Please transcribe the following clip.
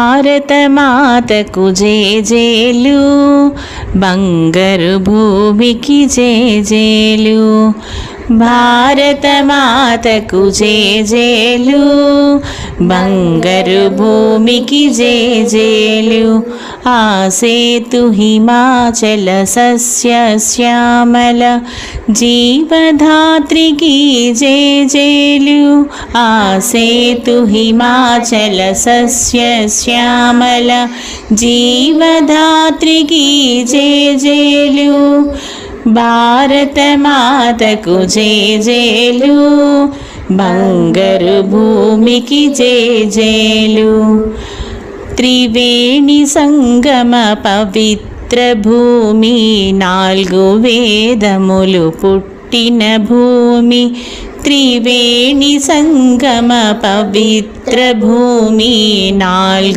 భారత మాతకు జేజేలు, బంగారు భూమికి జేజేలు. భారత మాతకు జేజేలు, బంగారు భూమికి జేజేలు. ఆ సేతు హిమాచల సస్య శ్యామల జీవధాత్రికి జేజేలు. ఆ సేతు హిమాచల సస్య శ్యామల జీవధాత్రికి జేజేలు. భారత మాతకు జేజేలు, బంగారు భూమికి జేజేలు. త్రివేణి సంగమ పవిత్ర భూమి, 4 వేదములు పుట్టిన భూమి. త్రివేణి సంగమ పవిత్ర భూమి, 4